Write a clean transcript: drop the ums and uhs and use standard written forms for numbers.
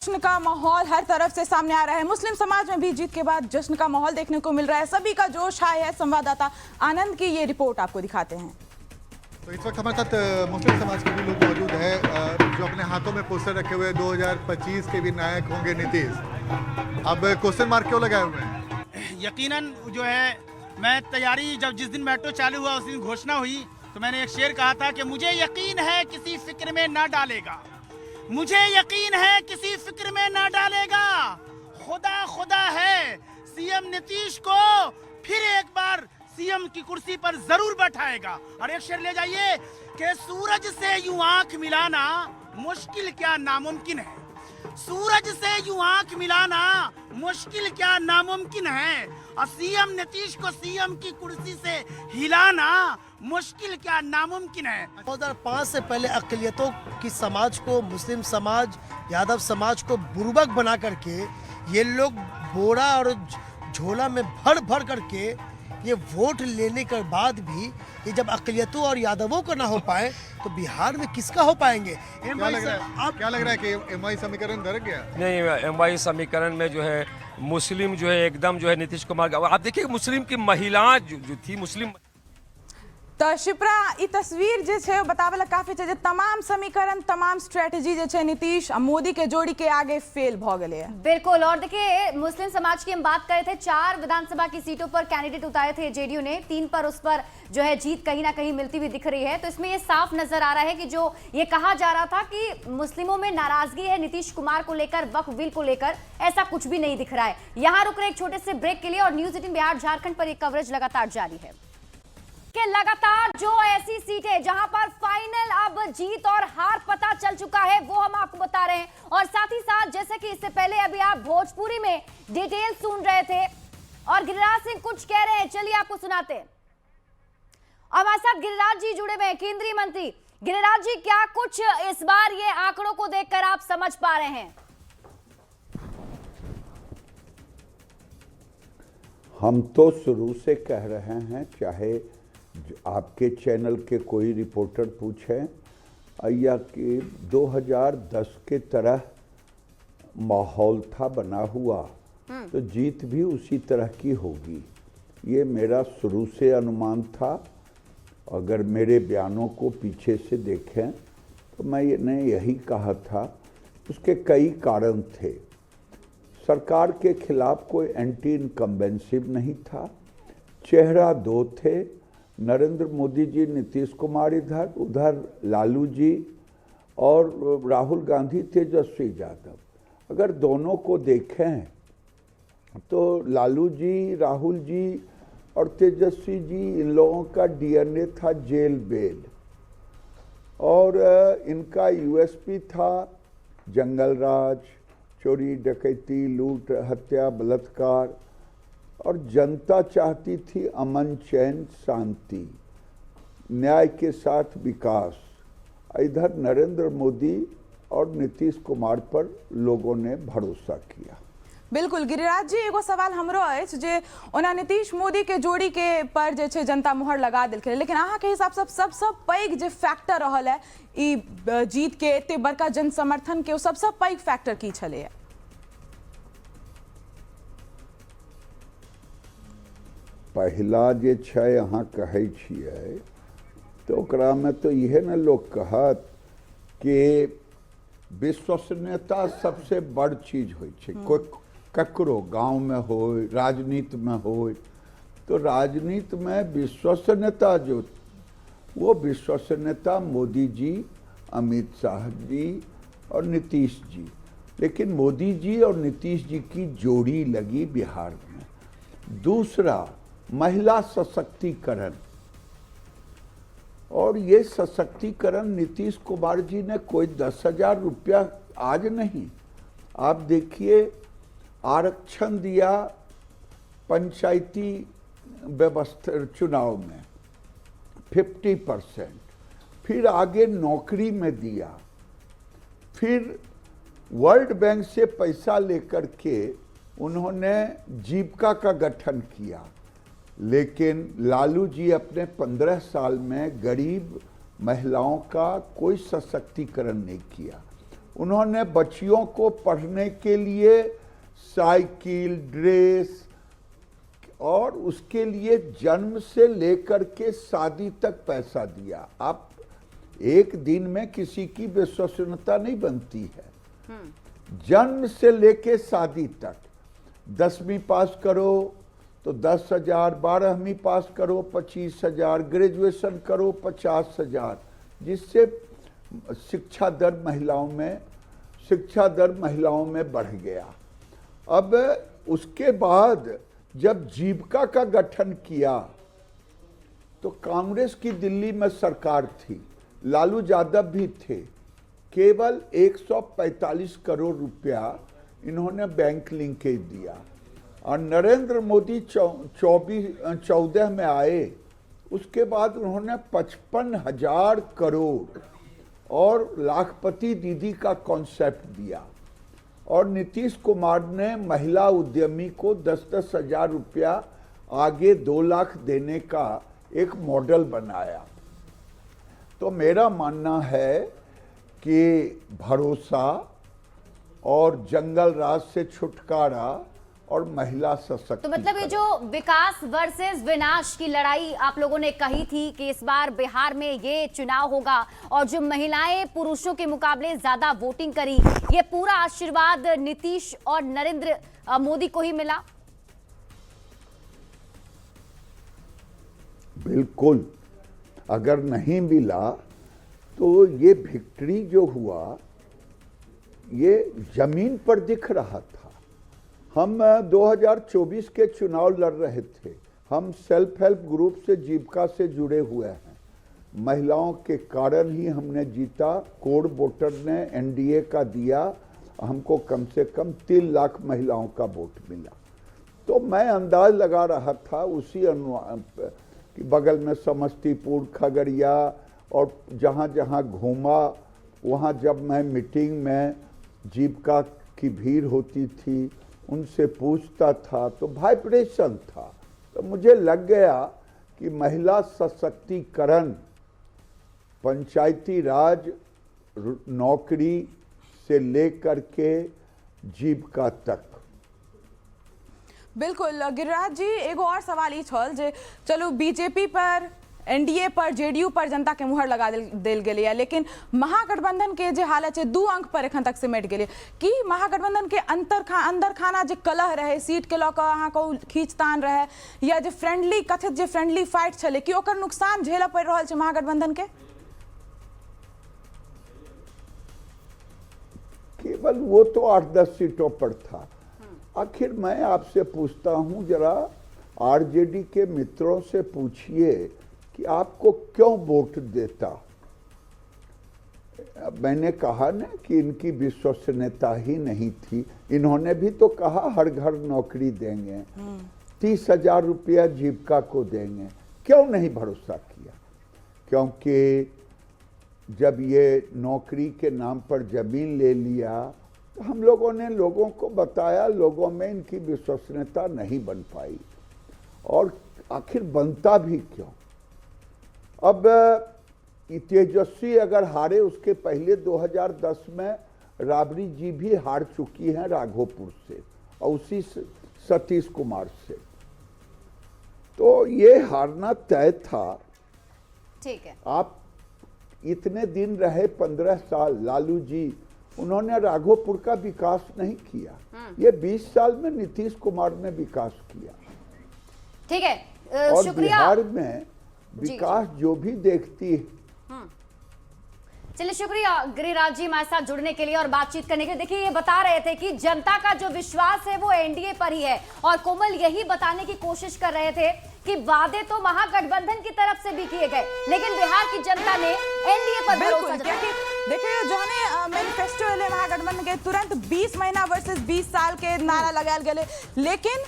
जश्न का माहौल हर तरफ से सामने आ रहा है। मुस्लिम समाज में भी जीत के बाद जश्न का माहौल देखने को मिल रहा है। सभी का जोश हाई है। संवाददाता आनंद की ये रिपोर्ट आपको दिखाते हैं। तो इस वक्त हमारे साथ मुस्लिम समाज के भी लोग मौजूद हैं जो अपने हाथों में पोस्टर रखे हुए 2025 के भी नायक होंगे नीतीश। अब क्वेश्चन मार्क क्यों लगाए हुए हैं? यकीनन जो है मैं तैयारी जब जिस दिन मेट्रो चालू हुआ उस दिन घोषणा हुई तो मैंने एक शेर कहा था कि मुझे यकीन है किसी फिक्र में ना डालेगा, मुझे यकीन है किसी फिक्र में ना डालेगा, खुदा खुदा है सीएम नीतीश को फिर एक बार सीएम की कुर्सी पर जरूर बैठाएगा। और एक शेर ले जाइए कि सूरज से यूं आंख मिलाना मुश्किल क्या नामुमकिन है, सूरज से यूं आंख मिलाना मुश्किल क्या नामुमकिन है, और सीएम नीतीश को सीएम की कुर्सी से हिलाना मुश्किल क्या नामुमकिन है। 2005 से पहले अक़लियतों की समाज को, मुस्लिम समाज, यादव समाज को बुर्बक बना करके ये लोग बोरा और झोला में भर भर करके ये वोट लेने के बाद भी ये जब अक़लियतों और यादवों को ना हो पाए तो बिहार में किसका हो पाएंगे? क्या लग रहा है कि एमवाई समीकरण दरक गया? नहीं, एमवाई समीकरण में जो है मुस्लिम जो है एकदम जो है नीतीश कुमार, आप देखिए मुस्लिम की महिलाएं जो थी मुस्लिम। तो शिप्रा ई तस्वीर जे छे बतावेला काफी छे जे तमाम समीकरण, तमाम स्ट्रेटजी जे छे नीतीश और मोदी के जोड़ी के आगे फेल भ गेले है। बिल्कुल। और देखिए मुस्लिम समाज की हम बात कर रहे थे, 4 विधानसभा की सीटों पर कैंडिडेट उतारे थे जेडीयू ने, 3 पर उस पर जो है जीत कहीं ना कहीं मिलती हुई दिख रही है। तो इसमें ये साफ नजर आ रहा है कि जो ये कहा जा रहा था कि मुस्लिमों में नाराजगी है नीतीश कुमार को लेकर, वक्फ बिल को लेकर, ऐसा कुछ भी नहीं दिख रहा है। यहाँ रुक रहे एक छोटे से ब्रेक के लिए और न्यूज 18 बिहार झारखंड पर ये कवरेज लगातार जारी है कि लगातार जो ऐसी सीटें जहां पर फाइनल अब जीत और हार पता चल चुका है वो हम आपको बता रहे हैं। और साथ ही साथ जैसे कि इससे पहले अभी आप भोजपुरी में डिटेल सुन रहे थे और गिरिराज सिंह कुछ कह रहे हैं, चलिए आपको सुनाते हैं। हमारे साथ गिरिराज जी जुड़े हुए हैं, केंद्रीय मंत्री। गिरिराज जी, क्या कुछ इस बार ये आंकड़ों को देखकर आप समझ पा रहे हैं? हम तो शुरू से कह रहे हैं, चाहे आपके चैनल के कोई रिपोर्टर पूछें या कि 2010 के तरह माहौल था बना हुआ तो जीत भी उसी तरह की होगी, ये मेरा शुरू से अनुमान था। अगर मेरे बयानों को पीछे से देखें तो मैंने यही कहा था। उसके कई कारण थे। सरकार के खिलाफ कोई एंटी इनकम्बेंसिव नहीं था, चेहरा दो थे, नरेंद्र मोदी जी, नीतीश कुमार इधर, उधर लालू जी और राहुल गांधी, तेजस्वी यादव। अगर दोनों को देखें तो लालू जी, राहुल जी और तेजस्वी जी, इन लोगों का डीएनए था जेल बेल, और इनका यूएसपी था जंगल राज, चोरी डकैती, लूट, हत्या, बलात्कार, और जनता चाहती थी अमन, चैन, शांति, न्याय के साथ विकास। इधर नरेंद्र मोदी और नीतीश कुमार पर लोगों ने भरोसा किया। बिल्कुल गिरिराज जी, एगो सवाल हमरो अछि जे ओना नीतीश मोदी के जोड़ी के पर जे छे जनता मुहर लगा देलकै, लेकिन अहाँ के हिसाब से सबसे पैघ जे फैक्टर रहल है ई जीत के, एते बड़का जन समर्थन के, सबसे पैघ फैक्टर की छले? पहला जे छै अहाँ कहै छियै तो ओकरा में तो यह न लोग कहत कि विश्वसनीयता सबसे बड़ चीज होइ छै। कोई ककरो गांव में हो, राजनीति में हो, तो राजनीति में विश्वसनीयता जो, वो विश्वसनीयता मोदी जी, अमित शाह जी और नीतीश जी। लेकिन मोदी जी और नीतीश जी की जोड़ी लगी बिहार में। दूसरा, महिला सशक्तिकरण, और ये सशक्तिकरण नीतीश कुमार जी ने कोई 10,000 रुपया आज नहीं, आप देखिए आरक्षण दिया पंचायती व्यवस्था चुनाव में 50%, फिर आगे नौकरी में दिया, फिर वर्ल्ड बैंक से पैसा लेकर के उन्होंने जीविका का गठन किया। लेकिन लालू जी अपने 15 साल में गरीब महिलाओं का कोई सशक्तिकरण नहीं किया। उन्होंने बच्चियों को पढ़ने के लिए साइकिल, ड्रेस और उसके लिए जन्म से लेकर के शादी तक पैसा दिया। आप एक दिन में किसी की विश्वसनीयता नहीं बनती है। जन्म से लेके शादी तक 10वीं पास करो तो 10,000, 12वीं पास करो 25,000, ग्रेजुएशन करो 50,000, जिससे शिक्षा दर महिलाओं में बढ़ गया। अब उसके बाद जब जीविका का गठन किया तो कांग्रेस की दिल्ली में सरकार थी, लालू यादव भी थे। केवल 145 करोड़ रुपया इन्होंने बैंक लिंकेज दिया और नरेंद्र मोदी 14 में आए। उसके बाद उन्होंने 55,000 करोड़ और लाखपति दीदी का कॉन्सेप्ट दिया और नीतीश कुमार ने महिला उद्यमी को 10-10 हजार रुपया आगे 2 लाख देने का एक मॉडल बनाया। तो मेरा मानना है कि भरोसा और जंगल राज से छुटकारा और महिला सशक्तिकरण। तो मतलब ये जो विकास वर्सेस विनाश की लड़ाई आप लोगों ने कही थी कि इस बार बिहार में ये चुनाव होगा और जो महिलाएं पुरुषों के मुकाबले ज्यादा वोटिंग करी, ये पूरा आशीर्वाद नीतीश और नरेंद्र मोदी को ही मिला। बिल्कुल, अगर नहीं मिला तो ये विक्ट्री जो हुआ ये जमीन पर दिख रहा था। हम 2024 के चुनाव लड़ रहे थे। हम सेल्फ हेल्प ग्रुप से जीविका से जुड़े हुए हैं। महिलाओं के कारण ही हमने जीता। कोड वोटर ने एनडीए का दिया, हमको कम से कम 3 लाख महिलाओं का वोट मिला। तो मैं अंदाज लगा रहा था उसी कि बगल में समस्तीपुर, खगड़िया और जहाँ जहाँ घूमा वहाँ जब मैं मीटिंग में जीविका की भीड़ होती थी, उनसे पूछता था तो वाइब्रेशन था। तो मुझे लग गया कि महिला सशक्तिकरण, पंचायती राज, नौकरी से लेकर के जीविका तक। बिल्कुल गिरिराज जी, एगो और सवाल ई छल जे चलो बीजेपी पर, एनडीए पर, जेडीयू पर जनता के मुहर लगा देल गेलै है, लेकिन महागठबंधन के जे हालत है 2 अंक पर एखन तक सिमट गेलै कि महागठबंधन के अंदर खाना जे कलह रहे, सीट के लऽ कऽ अहाँ कहू खींचतान रहे या जे कथित जे फ्रेंडली फाइट छलै, कि ओकर नुकसान झेलऽ पड़ि रहल छै महागठबंधन के? केवल वो तो 8-10 सीटों पर था। आखिर मैं आपसे पूछता हूं, जरा आरजेडी के मित्रों से पूछिए कि आपको क्यों वोट देता। मैंने कहा ना कि इनकी विश्वसनीयता ही नहीं थी। इन्होंने भी तो कहा हर घर नौकरी देंगे, 30,000 रुपया जीविका को देंगे। क्यों नहीं भरोसा किया? क्योंकि जब ये नौकरी के नाम पर जमीन ले लिया तो हम लोगों ने लोगों को बताया, लोगों में इनकी विश्वसनीयता नहीं बन पाई। और आखिर बनता भी क्यों? अब तेजस्वी अगर हारे, उसके पहले 2010 में राबड़ी जी भी हार चुकी हैं राघोपुर से और उसी सतीश कुमार से। तो ये हारना तय था। ठीक है। आप इतने दिन रहे, 15 साल लालू जी, उन्होंने राघोपुर का विकास नहीं किया। ये 20 साल में नीतीश कुमार ने विकास किया। ठीक है, और शुक्रिया। बिहार में विकास जो भी देखती है। चलिए, शुक्रिया गिरिराज जी हमारे साथ जुड़ने के लिए और बातचीत करने के लिए। देखिए, ये बता रहे थे कि जनता का जो विश्वास है वो एनडीए पर ही है और कोमल यही बताने की कोशिश कर रहे थे कि वादे तो महागठबंधन की तरफ से भी किए गए, लेकिन बिहार की जनता ने एनडीए पर भरोसा जताया। देखिए, जो ने मैनिफेस्टो महागठबंधन के तुरंत 20 महीना वर्सेस 20 साल के नारा लगायल गेले, लेकिन